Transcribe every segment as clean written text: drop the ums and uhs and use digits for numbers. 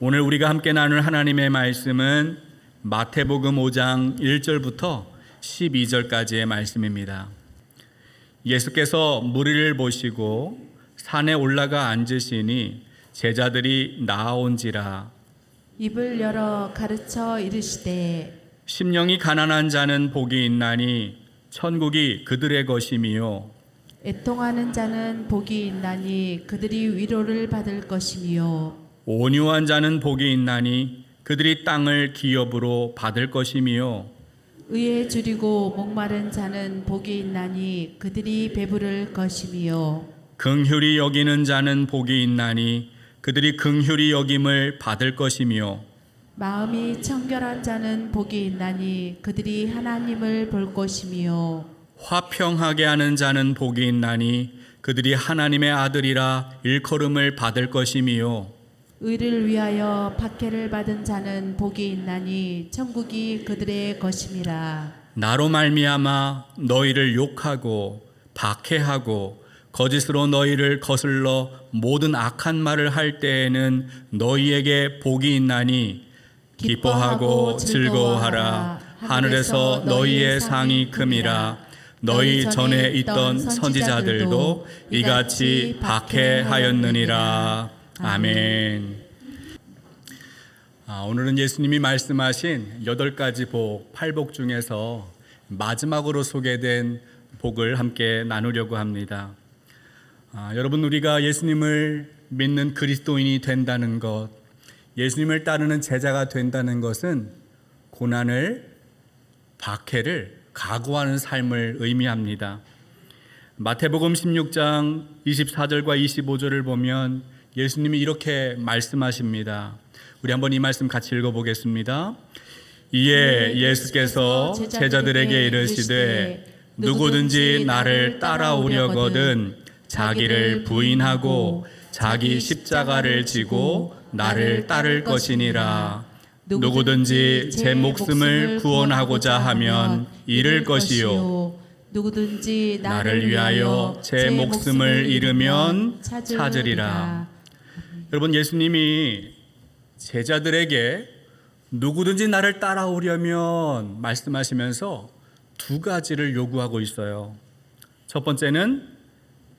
오늘 우리가 함께 나눌 하나님의 말씀은 마태복음 5장 1절부터 12절까지의 말씀입니다. 예수께서 무리를 보시고 산에 올라가 앉으시니 제자들이 나아온지라. 입을 열어 가르쳐 이르시되 심령이 가난한 자는 복이 있나니 천국이 그들의 것이미요. 애통하는 자는 복이 있나니 그들이 위로를 받을 것이미요. 온유한 자는 복이 있나니 그들이 땅을 기업으로 받을 것이미요. 의에 줄이고 목마른 자는 복이 있나니 그들이 배부를 것이미요. 긍휼히 여기는 자는 복이 있나니 그들이 긍휼히 여김을 받을 것이며 마음이 청결한 자는 복이 있나니 그들이 하나님을 볼 것이미요. 화평하게 하는 자는 복이 있나니 그들이 하나님의 아들이라 일컬음을 받을 것이며 의를 위하여 박해를 받은 자는 복이 있나니 천국이 그들의 것임이라. 나로 말미암아 너희를 욕하고 박해하고 거짓으로 너희를 거슬러 모든 악한 말을 할 때에는 너희에게 복이 있나니 기뻐하고 즐거워하라. 하늘에서 너희의 상이 큼이라. 너희 전에 있던 선지자들도 이같이 박해하였느니라. 아멘. 오늘은 예수님이 말씀하신 8가지 복, 8복 중에서 마지막으로 소개된 복을 함께 나누려고 합니다. 여러분, 우리가 예수님을 믿는 그리스도인이 된다는 것, 예수님을 따르는 제자가 된다는 것은 고난을, 박해를 각오하는 삶을 의미합니다. 마태복음 16장 24절과 25절을 보면 예수님이 이렇게 말씀하십니다. 우리 한번 이 말씀 같이 읽어보겠습니다. 이에 예수께서 제자들에게 이르시되 누구든지 나를 따라오려거든 자기를 부인하고 자기 십자가를 지고 나를 따를 것이니라. 누구든지 제 목숨을 구원하고자 하면 잃을 것이요 누구든지 나를 위하여 제 목숨을 잃으면 찾으리라. 여러분, 예수님이 제자들에게 누구든지 나를 따라오려면 말씀하시면서 2가지를 요구하고 있어요. 첫 번째는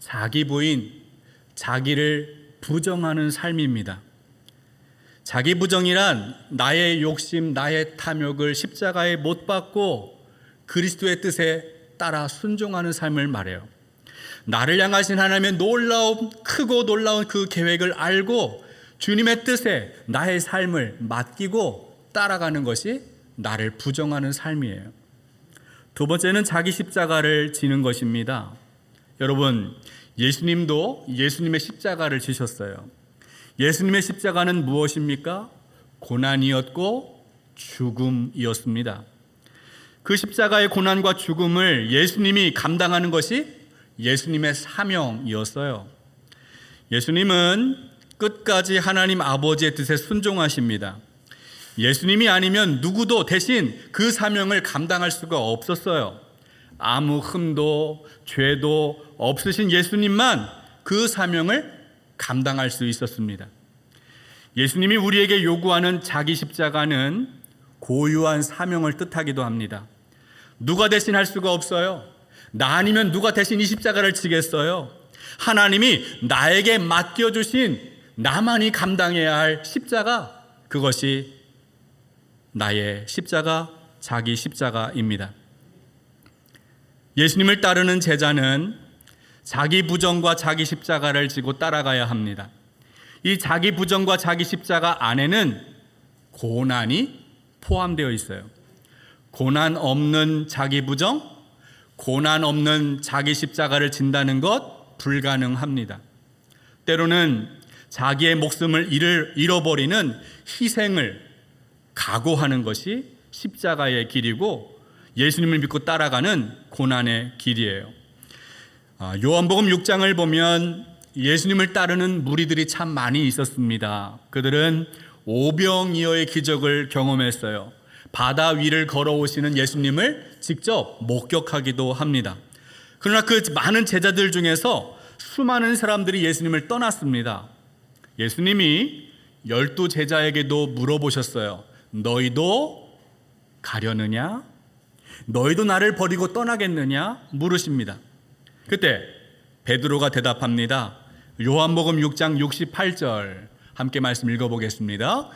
자기 부인, 자기를 부정하는 삶입니다. 자기 부정이란 나의 욕심, 나의 탐욕을 십자가에 못 박고 그리스도의 뜻에 따라 순종하는 삶을 말해요. 나를 향하신 하나님의 크고 놀라운 그 계획을 알고 주님의 뜻에 나의 삶을 맡기고 따라가는 것이 나를 부정하는 삶이에요. 2번째는 자기 십자가를 지는 것입니다. 여러분, 예수님도 예수님의 십자가를 지셨어요. 예수님의 십자가는 무엇입니까? 고난이었고 죽음이었습니다. 그 십자가의 고난과 죽음을 예수님이 감당하는 것이 예수님의 사명이었어요. 예수님은 끝까지 하나님 아버지의 뜻에 순종하십니다. 예수님이 아니면 누구도 대신 그 사명을 감당할 수가 없었어요. 아무 흠도 죄도 없으신 예수님만 그 사명을 감당할 수 있었습니다. 예수님이 우리에게 요구하는 자기 십자가는 고유한 사명을 뜻하기도 합니다. 누가 대신 할 수가 없어요. 나 아니면 누가 대신 이 십자가를 지겠어요? 하나님이 나에게 맡겨주신 나만이 감당해야 할 십자가, 그것이 나의 십자가, 자기 십자가입니다. 예수님을 따르는 제자는 자기 부정과 자기 십자가를 지고 따라가야 합니다. 이 자기 부정과 자기 십자가 안에는 고난이 포함되어 있어요. 고난 없는 자기 부정, 고난 없는 자기 십자가를 진다는 것 불가능합니다. 때로는 자기의 목숨을 잃어버리는 희생을 각오하는 것이 십자가의 길이고 예수님을 믿고 따라가는 고난의 길이에요. 요한복음 6장을 보면 예수님을 따르는 무리들이 참 많이 있었습니다. 그들은 오병이어의 기적을 경험했어요. 바다 위를 걸어오시는 예수님을 직접 목격하기도 합니다. 그러나 그 많은 제자들 중에서 수많은 사람들이 예수님을 떠났습니다. 예수님이 12 제자에게도 물어보셨어요. 너희도 가려느냐? 너희도 나를 버리고 떠나겠느냐? 물으십니다. 그때 베드로가 대답합니다. 요한복음 6장 68절 함께 말씀 읽어보겠습니다.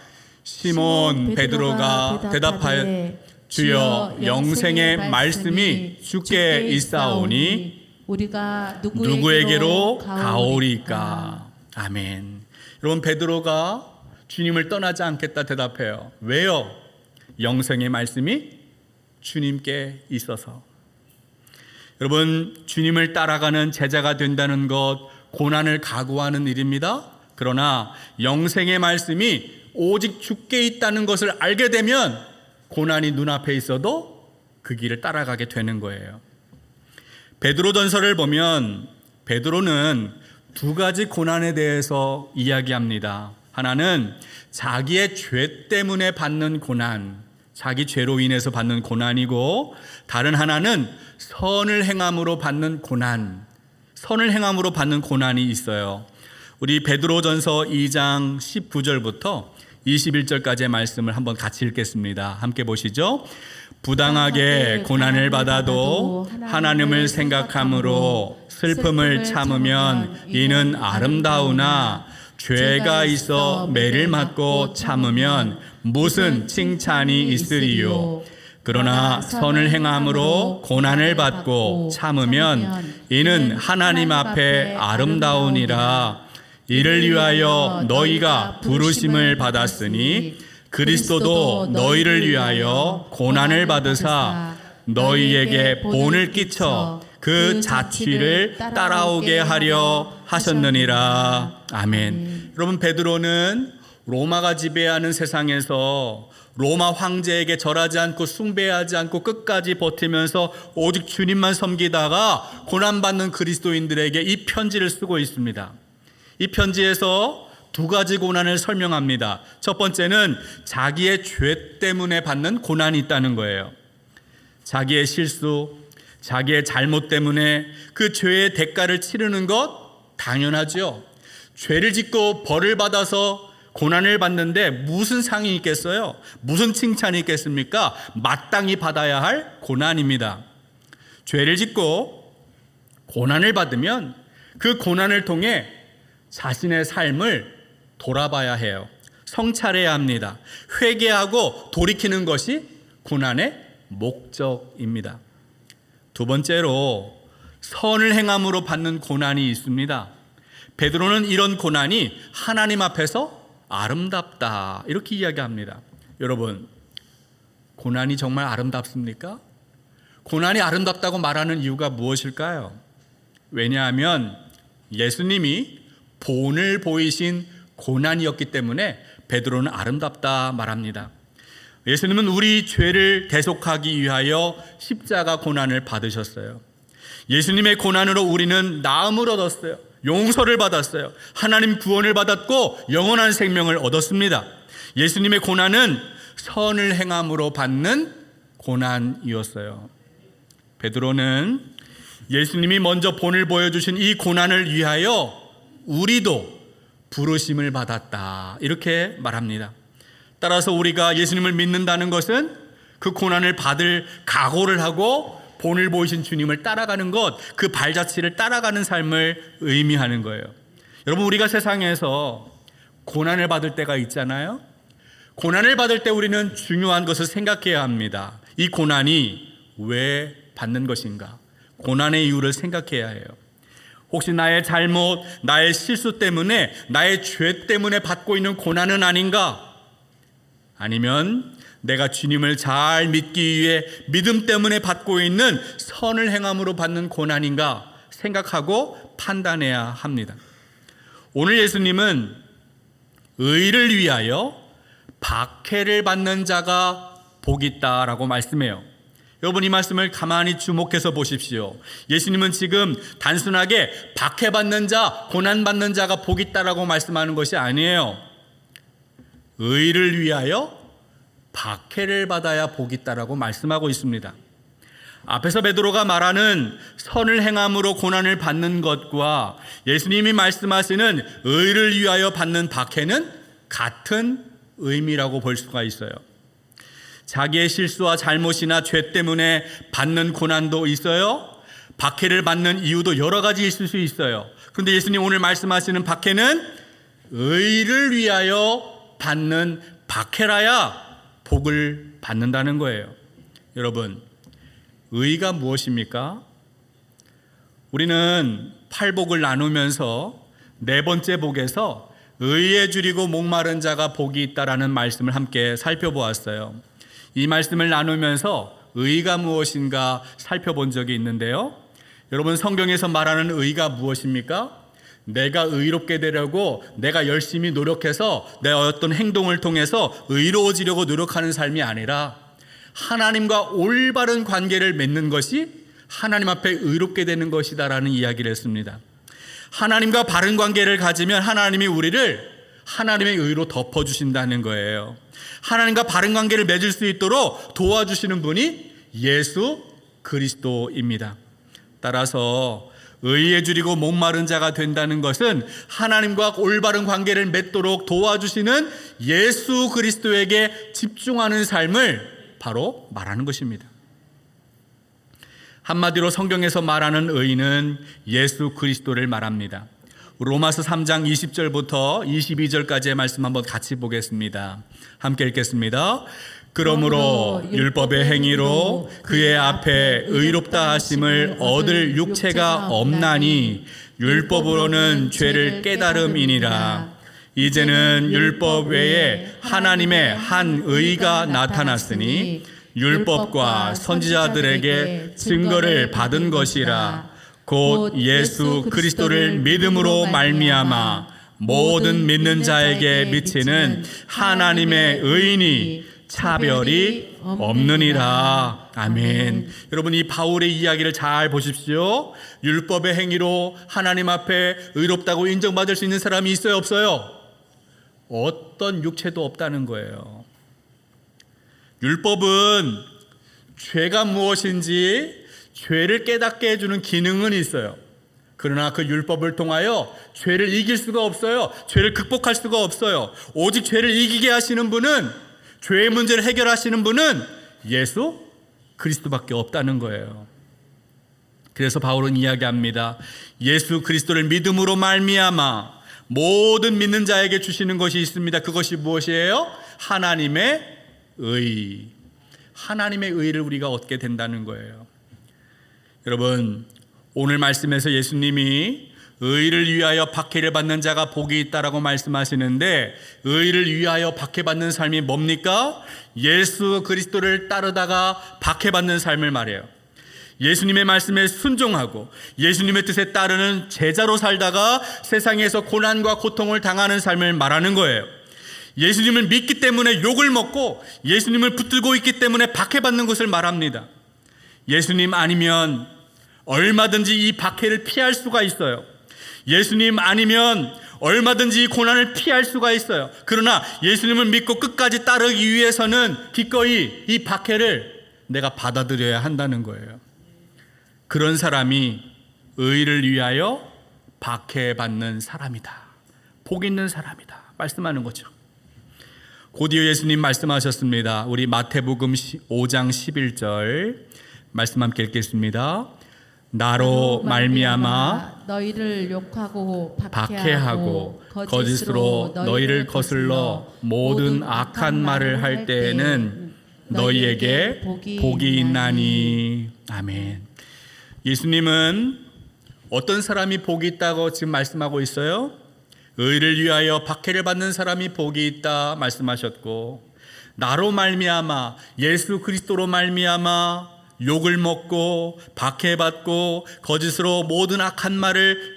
시몬 베드로가 대답하여 주여 영생의 말씀이 주께 있사오니 우리가 누구에게로 가오리까? 아멘. 여러분, 베드로가 주님을 떠나지 않겠다 대답해요. 왜요? 영생의 말씀이 주님께 있어서. 여러분, 주님을 따라가는 제자가 된다는 것 고난을 각오하는 일입니다. 그러나 영생의 말씀이 오직 주께 있다는 것을 알게 되면 고난이 눈앞에 있어도 그 길을 따라가게 되는 거예요. 베드로전서를 보면 베드로는 두 가지 고난에 대해서 이야기합니다. 하나는 자기의 죄 때문에 받는 고난, 자기 죄로 인해서 받는 고난이고, 다른 하나는 선을 행함으로 받는 고난, 선을 행함으로 받는 고난이 있어요. 우리 베드로전서 2장 19절부터 21절까지의 말씀을 한번 같이 읽겠습니다. 함께 보시죠. 부당하게 고난을 받아도 하나님을 생각함으로 슬픔을 참으면 이는 아름다우나 죄가 있어 매를 맞고 참으면 무슨 칭찬이 있으리요. 그러나 선을 행함으로 고난을 받고 참으면 이는 하나님 앞에 아름다우니라. 이를 위하여 너희가 부르심을 받았으니 그리스도도 너희를 위하여 고난을 받으사 너희에게 본을 끼쳐 그 자취를 따라오게 하려 하셨느니라. 아멘. 여러분, 베드로는 로마가 지배하는 세상에서 로마 황제에게 절하지 않고 숭배하지 않고 끝까지 버티면서 오직 주님만 섬기다가 고난받는 그리스도인들에게 이 편지를 쓰고 있습니다. 이 편지에서 두 가지 고난을 설명합니다. 첫 번째는 자기의 죄 때문에 받는 고난이 있다는 거예요. 자기의 실수, 자기의 잘못 때문에 그 죄의 대가를 치르는 것 당연하죠. 죄를 짓고 벌을 받아서 고난을 받는데 무슨 상이 있겠어요? 무슨 칭찬이 있겠습니까? 마땅히 받아야 할 고난입니다. 죄를 짓고 고난을 받으면 그 고난을 통해 자신의 삶을 돌아봐야 해요. 성찰해야 합니다. 회개하고 돌이키는 것이 고난의 목적입니다. 두 번째로 선을 행함으로 받는 고난이 있습니다. 베드로는 이런 고난이 하나님 앞에서 아름답다 이렇게 이야기합니다. 여러분, 고난이 정말 아름답습니까? 고난이 아름답다고 말하는 이유가 무엇일까요? 왜냐하면 예수님이 본을 보이신 고난이었기 때문에 베드로는 아름답다 말합니다. 예수님은 우리 죄를 대속하기 위하여 십자가 고난을 받으셨어요. 예수님의 고난으로 우리는 나음을 얻었어요. 용서를 받았어요. 하나님 구원을 받았고 영원한 생명을 얻었습니다. 예수님의 고난은 선을 행함으로 받는 고난이었어요. 베드로는 예수님이 먼저 본을 보여주신 이 고난을 위하여 우리도 부르심을 받았다 이렇게 말합니다. 따라서 우리가 예수님을 믿는다는 것은 그 고난을 받을 각오를 하고 본을 보이신 주님을 따라가는 것, 그 발자취를 따라가는 삶을 의미하는 거예요. 여러분, 우리가 세상에서 고난을 받을 때가 있잖아요. 고난을 받을 때 우리는 중요한 것을 생각해야 합니다. 이 고난이 왜 받는 것인가? 고난의 이유를 생각해야 해요. 혹시 나의 잘못, 나의 실수 때문에, 나의 죄 때문에 받고 있는 고난은 아닌가? 아니면 내가 주님을 잘 믿기 위해 믿음 때문에 받고 있는 선을 행함으로 받는 고난인가 생각하고 판단해야 합니다. 오늘 예수님은 의를 위하여 박해를 받는 자가 복이 있다라고 말씀해요. 여러분, 이 말씀을 가만히 주목해서 보십시오. 예수님은 지금 단순하게 박해받는 자, 고난받는 자가 복이 있다라고 말씀하는 것이 아니에요. 의를 위하여 박해를 받아야 복이 있다라고 말씀하고 있습니다. 앞에서 베드로가 말하는 선을 행함으로 고난을 받는 것과 예수님이 말씀하시는 의를 위하여 받는 박해는 같은 의미라고 볼 수가 있어요. 자기의 실수와 잘못이나 죄 때문에 받는 고난도 있어요. 박해를 받는 이유도 여러 가지 있을 수 있어요. 그런데 예수님 오늘 말씀하시는 박해는 의를 위하여 받는 박해라야 복을 받는다는 거예요. 여러분, 의가 무엇입니까? 우리는 팔복을 나누면서 네 번째 복에서 의에 줄이고 목마른 자가 복이 있다라는 말씀을 함께 살펴보았어요. 이 말씀을 나누면서 의가 무엇인가 살펴본 적이 있는데요. 여러분, 성경에서 말하는 의가 무엇입니까? 내가 의롭게 되려고 내가 열심히 노력해서 내 어떤 행동을 통해서 의로워지려고 노력하는 삶이 아니라 하나님과 올바른 관계를 맺는 것이 하나님 앞에 의롭게 되는 것이다라는 이야기를 했습니다. 하나님과 바른 관계를 가지면 하나님이 우리를 하나님의 의로 덮어주신다는 거예요. 하나님과 바른 관계를 맺을 수 있도록 도와주시는 분이 예수 그리스도입니다. 따라서 의에 줄이고 목마른 자가 된다는 것은 하나님과 올바른 관계를 맺도록 도와주시는 예수 그리스도에게 집중하는 삶을 바로 말하는 것입니다. 한마디로 성경에서 말하는 의는 예수 그리스도를 말합니다. 로마서 3장 20절부터 22절까지의 말씀 한번 같이 보겠습니다. 함께 읽겠습니다. 그러므로 율법의 행위로 그의 앞에 의롭다 하심을 얻을 육체가 없나니 율법으로는 죄를 깨달음이니라. 이제는 율법 외에 하나님의 한 의가 나타났으니 율법과 선지자들에게 증거를 받은 것이라. 곧 예수 그리스도를 믿음으로 말미암아 모든 믿는 자에게 미치는 하나님의 의인이 차별이 없느니라. 아멘. 여러분, 이 바울의 이야기를 잘 보십시오. 율법의 행위로 하나님 앞에 의롭다고 인정받을 수 있는 사람이 있어요, 없어요? 어떤 육체도 없다는 거예요. 율법은 죄가 무엇인지 죄를 깨닫게 해주는 기능은 있어요. 그러나 그 율법을 통하여 죄를 이길 수가 없어요. 죄를 극복할 수가 없어요. 오직 죄를 이기게 하시는 분은, 죄의 문제를 해결하시는 분은 예수 그리스도밖에 없다는 거예요. 그래서 바울은 이야기합니다. 예수 그리스도를 믿음으로 말미암아 모든 믿는 자에게 주시는 것이 있습니다. 그것이 무엇이에요? 하나님의 의. 하나님의 의를 우리가 얻게 된다는 거예요. 여러분, 오늘 말씀에서 예수님이 의를 위하여 박해를 받는 자가 복이 있다라고 말씀하시는데, 의를 위하여 박해받는 삶이 뭡니까? 예수 그리스도를 따르다가 박해받는 삶을 말해요. 예수님의 말씀에 순종하고 예수님의 뜻에 따르는 제자로 살다가 세상에서 고난과 고통을 당하는 삶을 말하는 거예요. 예수님을 믿기 때문에 욕을 먹고 예수님을 붙들고 있기 때문에 박해받는 것을 말합니다. 예수님 아니면 얼마든지 이 박해를 피할 수가 있어요. 예수님 아니면 얼마든지 이 고난을 피할 수가 있어요. 그러나 예수님을 믿고 끝까지 따르기 위해서는 기꺼이 이 박해를 내가 받아들여야 한다는 거예요. 그런 사람이 의를 위하여 박해받는 사람이다, 복 있는 사람이다 말씀하는 거죠. 곧이어 예수님 말씀하셨습니다. 우리 마태복음 5장 11절 말씀 함께 읽겠습니다. 나로 말미암아 너희를 욕하고 박해하고 거짓으로 너희를 거슬러 모든 악한 말을 할 때에는 너희에게 복이 있나니. 아멘. 예수님은 어떤 사람이 복이 있다고 지금 말씀하고 있어요? 의를 위하여 박해를 받는 사람이 복이 있다 말씀하셨고, 나로 말미암아 예수 그리스도로 말미암아 욕을 먹고 박해받고 거짓으로 모든 악한 말을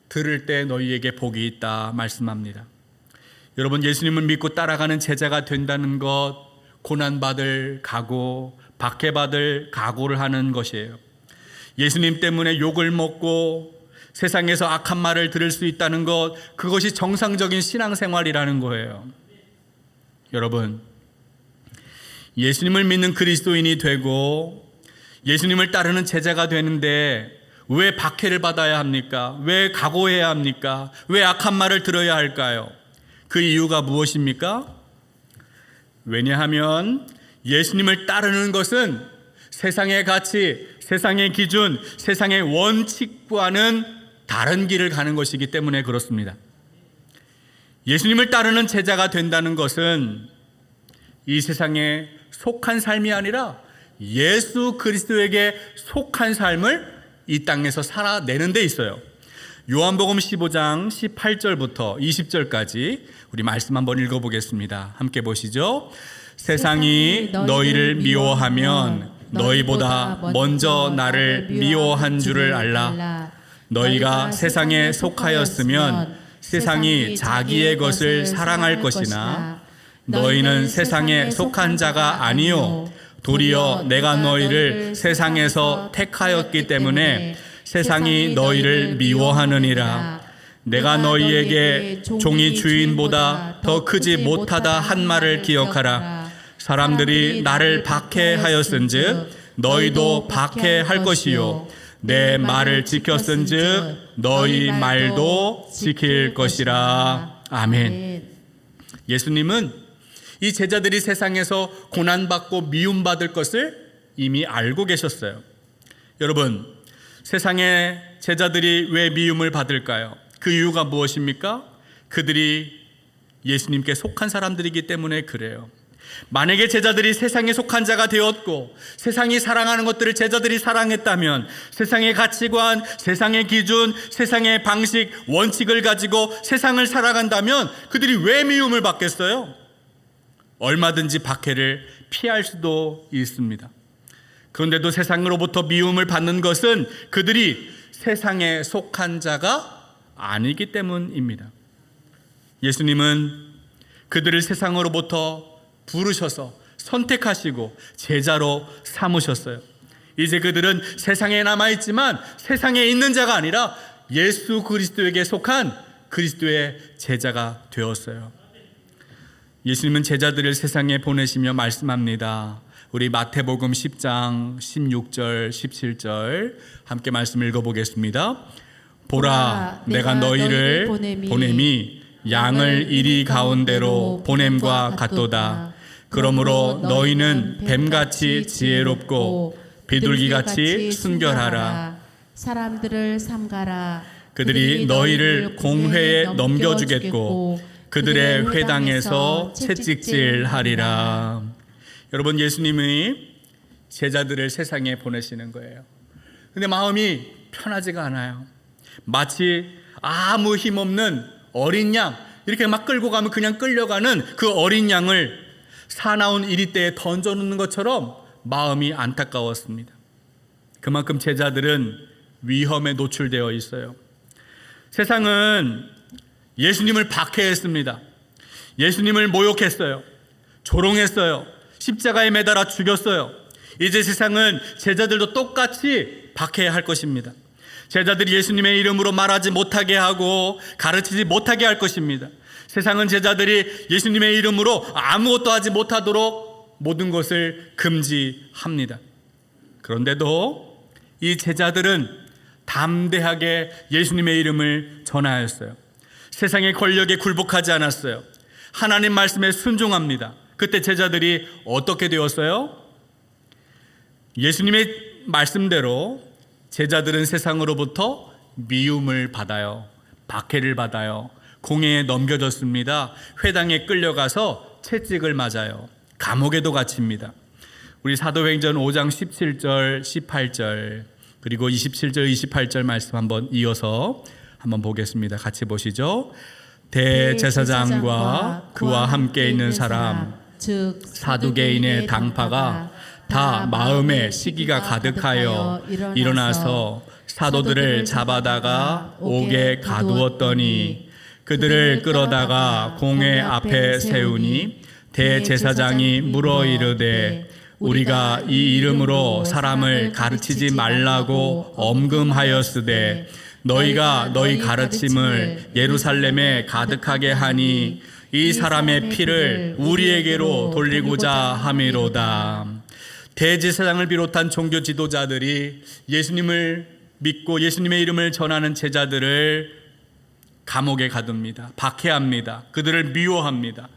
들을 때 너희에게 복이 있다 말씀합니다. 여러분, 예수님을 믿고 따라가는 제자가 된다는 것, 고난받을 각오, 박해받을 각오를 하는 것이에요. 예수님 때문에 욕을 먹고 세상에서 악한 말을 들을 수 있다는 것, 그것이 정상적인 신앙생활이라는 거예요. 여러분, 예수님을 믿는 그리스도인이 되고 예수님을 따르는 제자가 되는데 왜 박해를 받아야 합니까? 왜 각오해야 합니까? 왜 악한 말을 들어야 할까요? 그 이유가 무엇입니까? 왜냐하면 예수님을 따르는 것은 세상의 가치, 세상의 기준, 세상의 원칙과는 다른 길을 가는 것이기 때문에 그렇습니다. 예수님을 따르는 제자가 된다는 것은 이 세상에 속한 삶이 아니라 예수 그리스도에게 속한 삶을 이 땅에서 살아내는 데 있어요. 요한복음 15장 18절부터 20절까지 우리 말씀 한번 읽어보겠습니다. 함께 보시죠. 세상이 너희를 미워하면 너희보다 먼저 나를 미워한 줄을 알라. 너희가 세상에 속하였으면 세상이 자기의 것을 사랑할 것이나 너희는 세상에 속한 자가 아니요 도리어 내가 너희를 세상에서 택하였기 때문에 세상이 너희를 미워하느니라. 내가 너희에게 종이 주인보다 더 크지 못하다 한 말을 기억하라. 사람들이 나를 박해하였은즉 너희도 박해할 것이요 내 말을 지켰은즉 너희 말도 지킬 것이라. 아멘. 예수님은 이 제자들이 세상에서 고난받고 미움받을 것을 이미 알고 계셨어요. 여러분, 세상의 제자들이 왜 미움을 받을까요? 그 이유가 무엇입니까? 그들이 예수님께 속한 사람들이기 때문에 그래요. 만약에 제자들이 세상에 속한 자가 되었고 세상이 사랑하는 것들을 제자들이 사랑했다면 세상의 가치관, 세상의 기준, 세상의 방식, 원칙을 가지고 세상을 살아간다면 그들이 왜 미움을 받겠어요? 얼마든지 박해를 피할 수도 있습니다. 그런데도 세상으로부터 미움을 받는 것은 그들이 세상에 속한 자가 아니기 때문입니다. 예수님은 그들을 세상으로부터 부르셔서 선택하시고 제자로 삼으셨어요. 이제 그들은 세상에 남아있지만 세상에 있는 자가 아니라 예수 그리스도에게 속한 그리스도의 제자가 되었어요. 예수님은 제자들을 세상에 보내시며 말씀합니다. 우리 마태복음 10장 16절 17절 함께 말씀 읽어보겠습니다. 보라 내가 너희를 보냄이 양을 이리 가운데로 보냄과 같도다. 그러므로 너희는 뱀같이 지혜롭고 비둘기같이 순결하라. 사람들을 삼가라. 그들이 너희를 공회에 넘겨주겠고 그들의 회당에서 채찍질하리라. 여러분, 예수님이 제자들을 세상에 보내시는 거예요. 근데 마음이 편하지가 않아요. 마치 아무 힘없는 어린 양, 이렇게 막 끌고 가면 그냥 끌려가는 그 어린 양을 사나운 이리떼에 던져놓는 것처럼 마음이 안타까웠습니다. 그만큼 제자들은 위험에 노출되어 있어요. 세상은 예수님을 박해했습니다. 예수님을 모욕했어요. 조롱했어요. 십자가에 매달아 죽였어요. 이제 세상은 제자들도 똑같이 박해할 것입니다. 제자들이 예수님의 이름으로 말하지 못하게 하고 가르치지 못하게 할 것입니다. 세상은 제자들이 예수님의 이름으로 아무것도 하지 못하도록 모든 것을 금지합니다. 그런데도 이 제자들은 담대하게 예수님의 이름을 전하였어요. 세상의 권력에 굴복하지 않았어요. 하나님 말씀에 순종합니다. 그때 제자들이 어떻게 되었어요? 예수님의 말씀대로 제자들은 세상으로부터 미움을 받아요. 박해를 받아요. 공회에 넘겨졌습니다. 회당에 끌려가서 채찍을 맞아요. 감옥에도 갇힙니다. 우리 사도행전 5장 17절 18절 그리고 27절 28절 말씀 한번 이어서 한번 보겠습니다. 같이 보시죠. 대제사장과 그와 함께 있는 사람 즉 사두개인의 당파가 다 마음에 시기가 가득하여 일어나서 사도들을 잡아다가 옥에 가두었더니 그들을 끌어다가 공회 앞에 세우니 대제사장이 물어 이르되 우리가 이 이름으로 사람을 가르치지 말라고 엄금하였으되 너희가 너희 가르침을 예루살렘에 가득하게 하니 이 사람의 피를 우리에게로 돌리고자 함이로다. 대제사장을 비롯한 종교 지도자들이 예수님을 믿고 예수님의 이름을 전하는 제자들을 감옥에 가둡니다. 박해합니다. 그들을 미워합니다.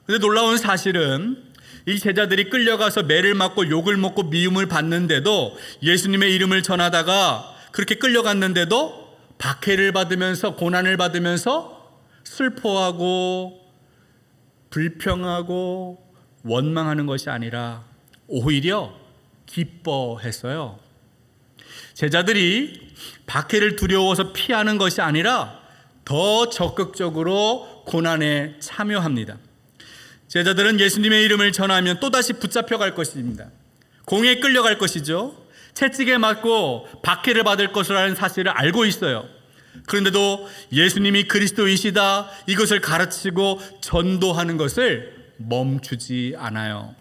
그런데 놀라운 사실은 이 제자들이 끌려가서 매를 맞고 욕을 먹고 미움을 받는데도, 예수님의 이름을 전하다가 그렇게 끌려갔는데도 박해를 받으면서 고난을 받으면서 슬퍼하고 불평하고 원망하는 것이 아니라 오히려 기뻐했어요. 제자들이 박해를 두려워서 피하는 것이 아니라 더 적극적으로 고난에 참여합니다. 제자들은 예수님의 이름을 전하면 또다시 붙잡혀갈 것입니다. 공에 끌려갈 것이죠. 채찍에 맞고 박해를 받을 것이라는 사실을 알고 있어요. 그런데도 예수님이 그리스도이시다 이것을 가르치고 전도하는 것을 멈추지 않아요.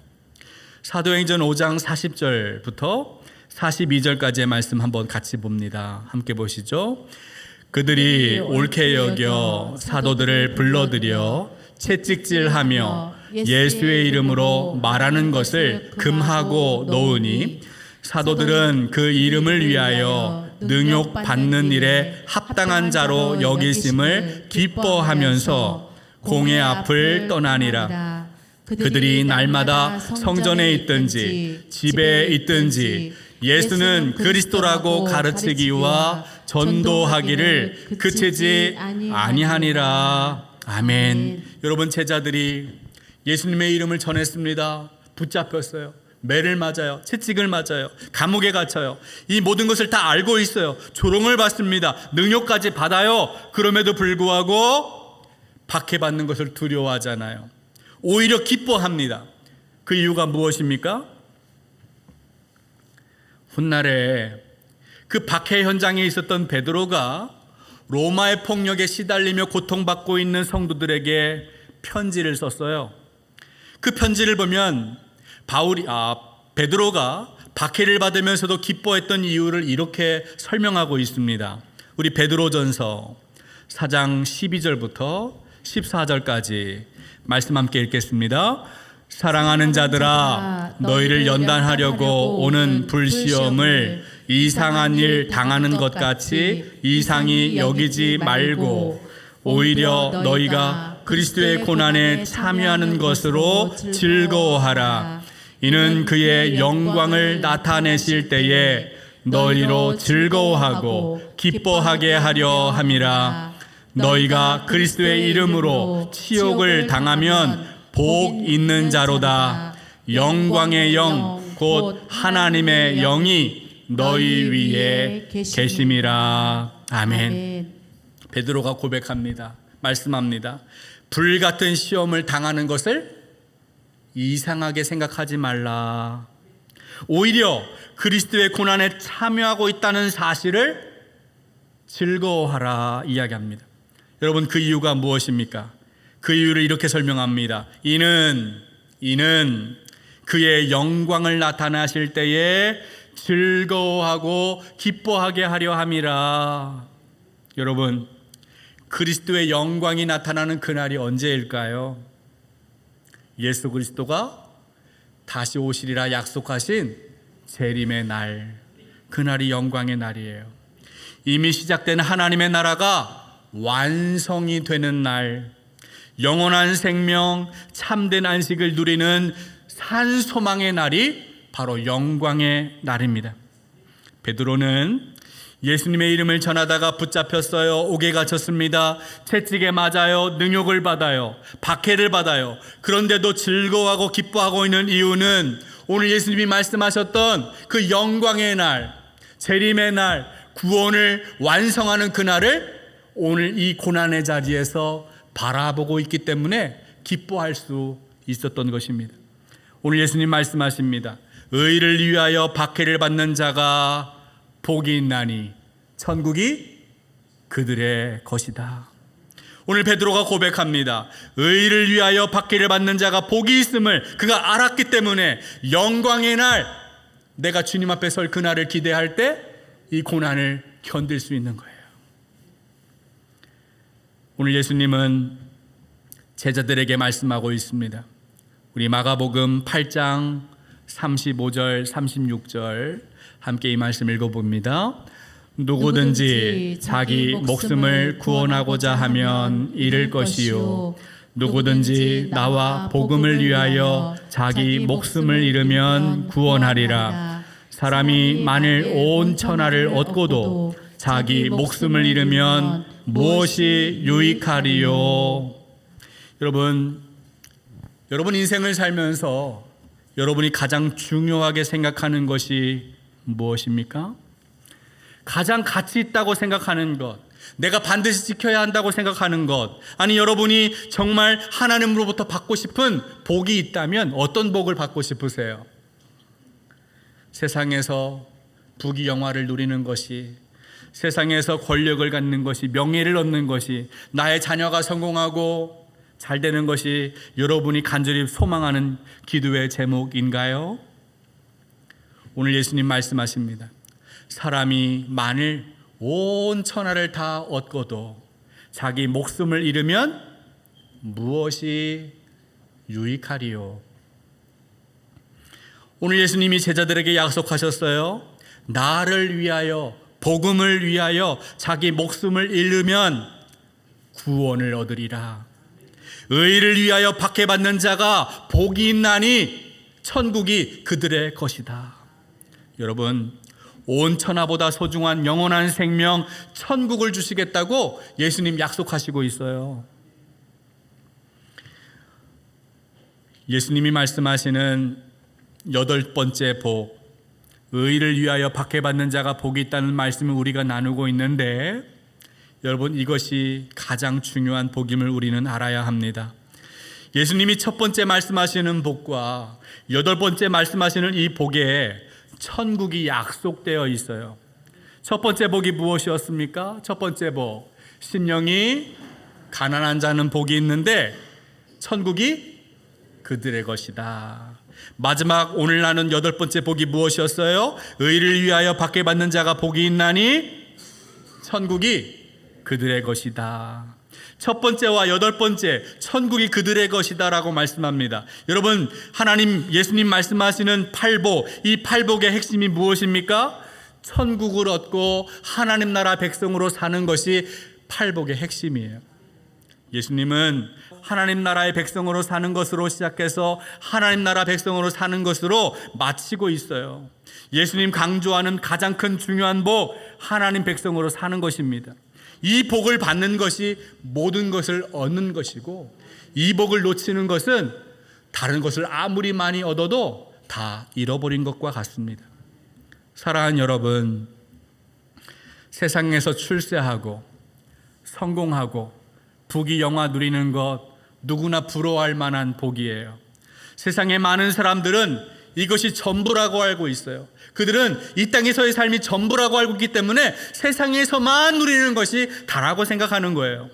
사도행전 5장 40절부터 42절까지의 말씀 한번 같이 봅니다. 함께 보시죠. 그들이 옳게 여겨 사도들을 불러들여 채찍질하며 예수의 이름으로 말하는 것을 금하고 놓으니 사도들은 그 이름을 위하여 능욕받는 일에 합당한 자로 여기심을 기뻐하면서 공의 앞을 떠나니라. 그들이 날마다 성전에 있든지 집에 있든지 예수는 그리스도라고 가르치기와 전도하기를 그치지 아니하니라. 아멘. 여러분, 제자들이 예수님의 이름을 전했습니다. 붙잡혔어요. 매를 맞아요. 채찍을 맞아요. 감옥에 갇혀요. 이 모든 것을 다 알고 있어요. 조롱을 받습니다. 능욕까지 받아요. 그럼에도 불구하고 박해받는 것을 두려워하잖아요. 오히려 기뻐합니다. 그 이유가 무엇입니까? 훗날에 그 박해 현장에 있었던 베드로가 로마의 폭력에 시달리며 고통받고 있는 성도들에게 편지를 썼어요. 그 편지를 보면 베드로가 박해를 받으면서도 기뻐했던 이유를 이렇게 설명하고 있습니다. 우리 베드로전서 4장 12절부터 14절까지 말씀 함께 읽겠습니다. 사랑하는 자들아, 너희를 연단하려고 오는 불시험을 이상한 일 당하는 것 같이 이상히 여기지 말고 오히려 너희가 그리스도의 고난에 참여하는 것으로 즐거워하라. 이는 그의 영광을 나타내실 때에 너희로 즐거워하고 기뻐하게 하려 함이라. 너희가 그리스도의 이름으로 치욕을 당하면 복 있는 자로다. 영광의 영 곧 하나님의 영이 너희 위에 계심이라. 아멘. 베드로가 고백합니다. 말씀합니다. 불같은 시험을 당하는 것을 이상하게 생각하지 말라. 오히려 그리스도의 고난에 참여하고 있다는 사실을 즐거워하라 이야기합니다. 여러분, 그 이유가 무엇입니까? 그 이유를 이렇게 설명합니다. 이는 그의 영광을 나타나실 때에 즐거워하고 기뻐하게 하려 함이라. 여러분, 그리스도의 영광이 나타나는 그날이 언제일까요? 예수 그리스도가 다시 오시리라 약속하신 재림의 날, 그날이 영광의 날이에요. 이미 시작된 하나님의 나라가 완성이 되는 날, 영원한 생명, 참된 안식을 누리는 산 소망의 날이 바로 영광의 날입니다. 베드로는 예수님의 이름을 전하다가 붙잡혔어요. 옥에 갇혔습니다. 채찍에 맞아요. 능욕을 받아요. 박해를 받아요. 그런데도 즐거워하고 기뻐하고 있는 이유는 오늘 예수님이 말씀하셨던 그 영광의 날, 재림의 날, 구원을 완성하는 그날을 오늘 이 고난의 자리에서 바라보고 있기 때문에 기뻐할 수 있었던 것입니다. 오늘 예수님 말씀하십니다. 의를 위하여 박해를 받는 자가 복이 있나니 천국이 그들의 것이다. 오늘 베드로가 고백합니다. 의를 위하여 박해를 받는 자가 복이 있음을 그가 알았기 때문에 영광의 날, 내가 주님 앞에 설 그날을 기대할 때 이 고난을 견딜 수 있는 거예요. 오늘 예수님은 제자들에게 말씀하고 있습니다. 우리 마가복음 8장 35절 36절 함께 이 말씀 읽어봅니다. 누구든지 자기 목숨을 구원하고자 하면 잃을 것이요 누구든지 나와 복음을 위하여 자기 목숨을 잃으면 구원하리라. 사람이 만일 온 천하를 얻고도 자기 목숨을 잃으면 무엇이 유익하리요? 여러분 인생을 살면서 여러분이 가장 중요하게 생각하는 것이 무엇입니까? 가장 가치 있다고 생각하는 것, 내가 반드시 지켜야 한다고 생각하는 것, 아니 여러분이 정말 하나님으로부터 받고 싶은 복이 있다면 어떤 복을 받고 싶으세요? 세상에서 부귀 영화를 누리는 것이, 세상에서 권력을 갖는 것이, 명예를 얻는 것이, 나의 자녀가 성공하고 잘 되는 것이 여러분이 간절히 소망하는 기도의 제목인가요? 오늘 예수님 말씀하십니다. 사람이 만일 온 천하를 다 얻고도 자기 목숨을 잃으면 무엇이 유익하리요? 오늘 예수님이 제자들에게 약속하셨어요. 나를 위하여, 복음을 위하여 자기 목숨을 잃으면 구원을 얻으리라. 의를 위하여 박해받는 자가 복이 있나니 천국이 그들의 것이다. 여러분, 온 천하보다 소중한 영원한 생명, 천국을 주시겠다고 예수님 약속하시고 있어요. 예수님이 말씀하시는 8번째 복, 의를 위하여 박해받는 자가 복이 있다는 말씀을 우리가 나누고 있는데, 여러분 이것이 가장 중요한 복임을 우리는 알아야 합니다. 예수님이 첫 번째 말씀하시는 복과 8번째 말씀하시는 이 복에 천국이 약속되어 있어요. 첫 번째 복이 무엇이었습니까? 첫 번째 복, 심령이 가난한 자는 복이 있는데 천국이 그들의 것이다. 마지막 오늘 나눈 8번째 복이 무엇이었어요? 의를 위하여 박해받는 자가 복이 있나니 천국이 그들의 것이다. 첫 번째와 8번째, 천국이 그들의 것이다 라고 말씀합니다. 여러분, 하나님, 예수님 말씀하시는 팔복, 이 팔복의 핵심이 무엇입니까? 천국을 얻고 하나님 나라 백성으로 사는 것이 팔복의 핵심이에요. 예수님은 하나님 나라의 백성으로 사는 것으로 시작해서 하나님 나라 백성으로 사는 것으로 마치고 있어요. 예수님 강조하는 가장 큰 중요한 복, 하나님 백성으로 사는 것입니다. 이 복을 받는 것이 모든 것을 얻는 것이고, 이 복을 놓치는 것은 다른 것을 아무리 많이 얻어도 다 잃어버린 것과 같습니다. 사랑하는 여러분, 세상에서 출세하고 성공하고 부귀 영화 누리는 것 누구나 부러워할 만한 복이에요. 세상의 많은 사람들은 이것이 전부라고 알고 있어요. 그들은 이 땅에서의 삶이 전부라고 알고 있기 때문에 세상에서만 누리는 것이 다라고 생각하는 거예요.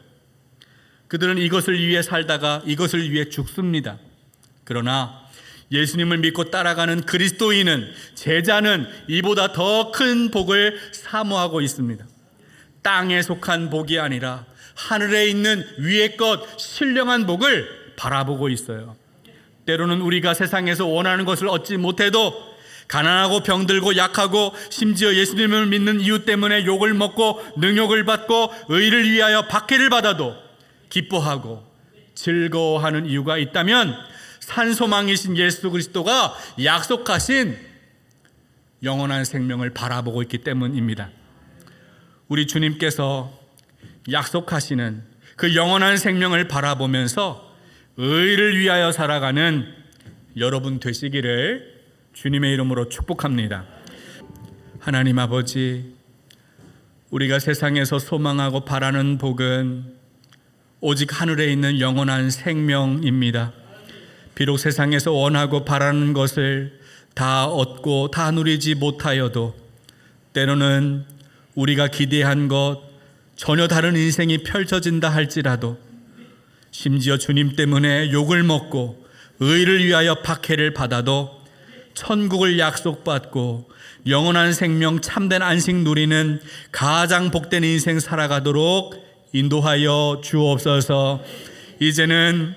그들은 이것을 위해 살다가 이것을 위해 죽습니다. 그러나 예수님을 믿고 따라가는 그리스도인은, 제자는 이보다 더 큰 복을 사모하고 있습니다. 땅에 속한 복이 아니라 하늘에 있는 위의 것, 신령한 복을 바라보고 있어요. 때로는 우리가 세상에서 원하는 것을 얻지 못해도 가난하고 병들고 약하고 심지어 예수님을 믿는 이유 때문에 욕을 먹고 능욕을 받고 의를 위하여 박해를 받아도 기뻐하고 즐거워하는 이유가 있다면 산소망이신 예수 그리스도가 약속하신 영원한 생명을 바라보고 있기 때문입니다. 우리 주님께서 약속하시는 그 영원한 생명을 바라보면서 의를 위하여 살아가는 여러분 되시기를 주님의 이름으로 축복합니다. 하나님 아버지, 우리가 세상에서 소망하고 바라는 복은 오직 하늘에 있는 영원한 생명입니다. 비록 세상에서 원하고 바라는 것을 다 얻고 다 누리지 못하여도 때로는 우리가 기대한 것 전혀 다른 인생이 펼쳐진다 할지라도, 심지어 주님 때문에 욕을 먹고 의를 위하여 박해를 받아도 천국을 약속받고 영원한 생명 참된 안식 누리는 가장 복된 인생 살아가도록 인도하여 주옵소서. 이제는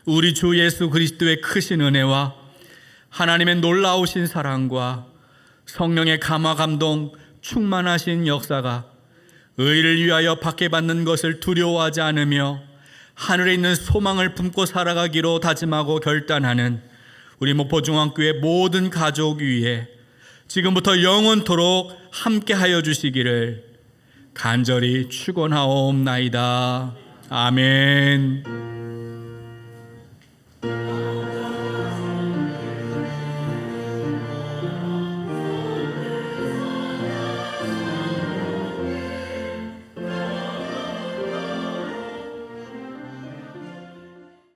우리 주 예수 그리스도의 크신 은혜와 하나님의 놀라우신 사랑과 성령의 감화 감동 충만하신 역사가 의를 위하여 받게받는 것을 두려워하지 않으며 하늘에 있는 소망을 품고 살아가기로 다짐하고 결단하는 우리 목포중앙교회 모든 가족 위에 지금부터 영원토록 함께하여 주시기를 간절히 축원하옵나이다. 아멘.